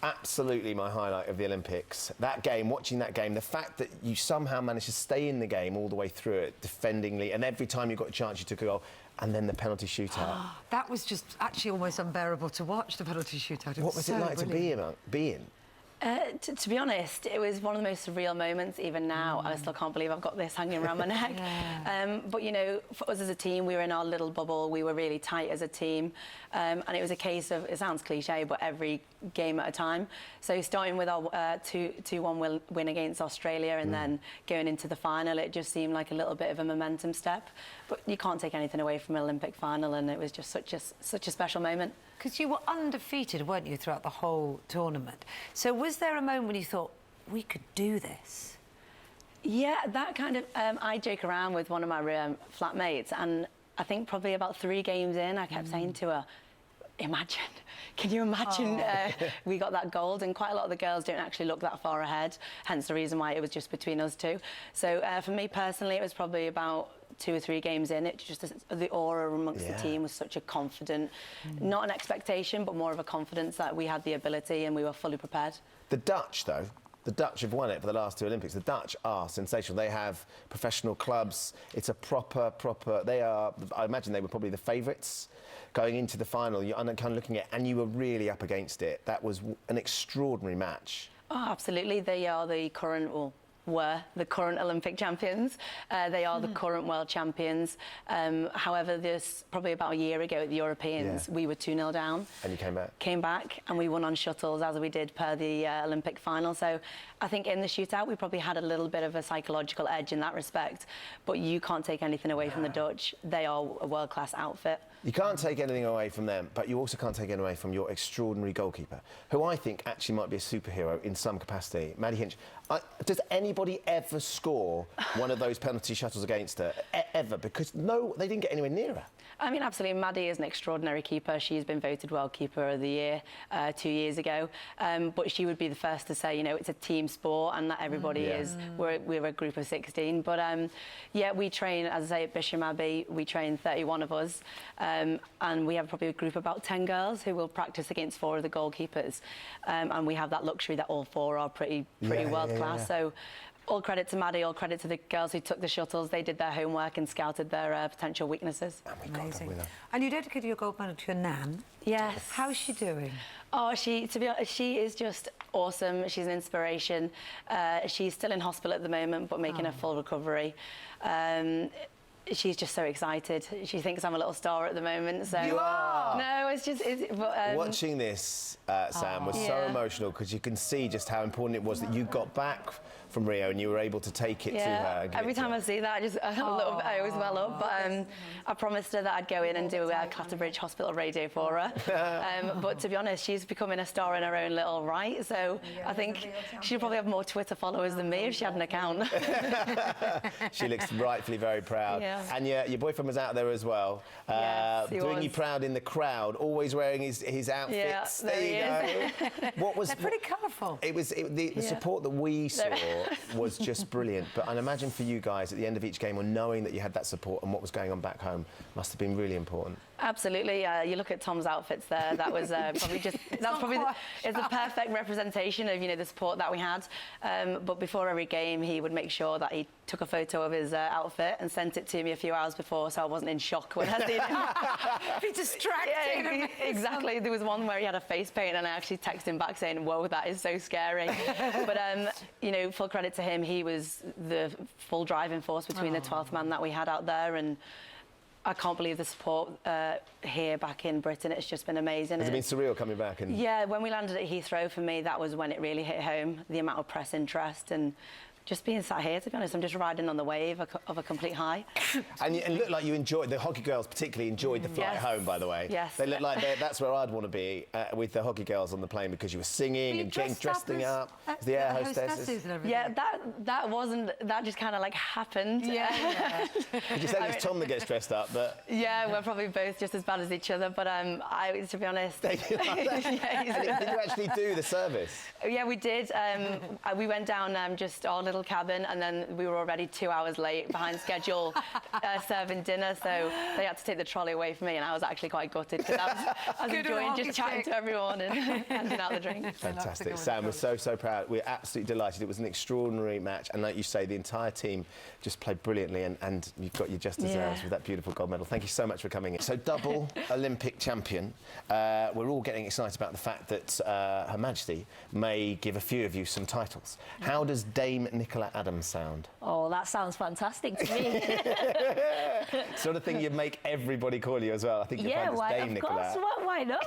absolutely my highlight of the Olympics. That game, watching that game, the fact that you somehow managed to stay in the game all the way through it, defendingly, and every time you got a chance you took a goal, and then the penalty shootout. That was just actually almost unbearable to watch, the penalty shootout. What was it like to be in? To be honest, it was one of the most surreal moments. Even now, I still can't believe I've got this hanging around my neck. But, you know, for us as a team, we were in our little bubble. We were really tight as a team. And it was a case of, it sounds cliche, but every game at a time. So starting with our 2-1 win against Australia and then going into the final, it just seemed like a little bit of a momentum step. But you can't take anything away from an Olympic final, and it was just such a special moment. Because you were undefeated, weren't you, throughout the whole tournament? So was there a moment when you thought, we could do this? Yeah, that kind of... I joke around with one of my flatmates, and I think probably about 3 games in, I kept saying to her, imagine, can you imagine we got that gold? And quite a lot of the girls don't actually look that far ahead, hence the reason why it was just between us two. So for me personally, it was probably about 2 or 3 games in. It just, the aura amongst the team was such a confident, not an expectation, but more of a confidence that we had the ability and we were fully prepared. The Dutch, though, the Dutch have won it for the last 2 Olympics. The Dutch are sensational. They have professional clubs. It's a proper... They are... I imagine they were probably the favourites going into the final. You're kind of looking at, and you were really up against it. That was an extraordinary match. Oh, absolutely. They are the current... Well, were the current Olympic champions. They are the current world champions. However, this probably about a year ago at the Europeans, we were 2-0 down. And you came back? Came back, and we won on shuttles, as we did per the Olympic final. So I think in the shootout, we probably had a little bit of a psychological edge in that respect. But you can't take anything away from the Dutch. They are a world-class outfit. You can't take anything away from them, but you also can't take anything away from your extraordinary goalkeeper, who I think actually might be a superhero in some capacity. Maddie Hinch, does anybody ever score one of those penalty shuttles against her? Ever? Because no, they didn't get anywhere near her. I mean, absolutely. Maddie is an extraordinary keeper. She's been voted World Keeper of the Year 2 years ago. But she would be the first to say, you know, it's a team sport and not everybody is. We're a group of 16. But, yeah, we train, as I say, at Bisham Abbey. We train 31 of us. And we have probably a group of about 10 girls who will practice against 4 of the goalkeepers. And we have that luxury that all 4 are pretty world-class. So all credit to Maddie, all credit to the girls who took the shuttles. They did their homework and scouted their potential weaknesses. And we got them with her. And you dedicated your gold medal to your nan. Yes. How's she doing? Oh, to be honest, she is just awesome. She's an inspiration. She's still in hospital at the moment, but making a full recovery. She's just so excited. She thinks I'm a little star at the moment. So you are? No, it's just... Watching this, Sam, was so emotional because you can see just how important it was that you got back from Rio and you were able to take it to her. Every time I see that, I always well up. But I promised her that I'd go in and do a Clatterbridge Hospital radio for her. But to be honest, she's becoming a star in her own little right. So I think she'd probably have more Twitter followers than me if she had an account. She looks rightfully very proud. Yeah. And your boyfriend was out there as well, doing you proud in the crowd, always wearing his outfits. Yeah, there you go. What was? They're pretty colourful. The support that we saw was just brilliant. But I imagine for you guys at the end of each game, or knowing that you had that support and what was going on back home, must have been really important. Absolutely. You look at Tom's outfits there. That was probably just it's a perfect representation of the support that we had. But before every game, he would make sure that he took a photo of his outfit and sent it to me a few hours before, so I wasn't in shock when I seen him. Be distracted. Yeah, exactly. There was one where he had a face paint, and I actually texted him back saying, "Whoa, that is so scary." But full credit to him. He was the full driving force between the 12th man that we had out there, and I can't believe the support here back in Britain. It's just been amazing. Has it been surreal coming back? Yeah, when we landed at Heathrow, for me, that was when it really hit home, the amount of press interest and just being sat here, to be honest. I'm just riding on the wave of a complete high. And it looked like you enjoyed, the hockey girls particularly enjoyed the flight home, by the way. Yes. They looked like that's where I'd want to be, with the hockey girls on the plane, because you were singing and dressing up as the air hostesses. Yeah, that just kind of like happened. Yeah. Would you say it's Tom that gets dressed up? But yeah, we're probably both just as bad as each other, but to be honest... Did you actually do the service? Yeah, we did. We went down just our little little cabin, and then we were already 2 hours late behind schedule serving dinner, so they had to take the trolley away from me, and I was actually quite gutted because I was enjoying just chatting to everyone and handing out the drinks. Fantastic. Sam, we're so proud. We're absolutely delighted. It was an extraordinary match, and like you say, the entire team just played brilliantly, and you've got your just deserves with that beautiful gold medal. Thank you so much for coming in. So, double Olympic champion. We're all getting excited about the fact that Her Majesty may give a few of you some titles. How does Dame Nicola Adams sound? Oh, that sounds fantastic to me. Sort of thing you'd make everybody call you as well. I think you're Yeah, Dame of Nicola. course. Why not?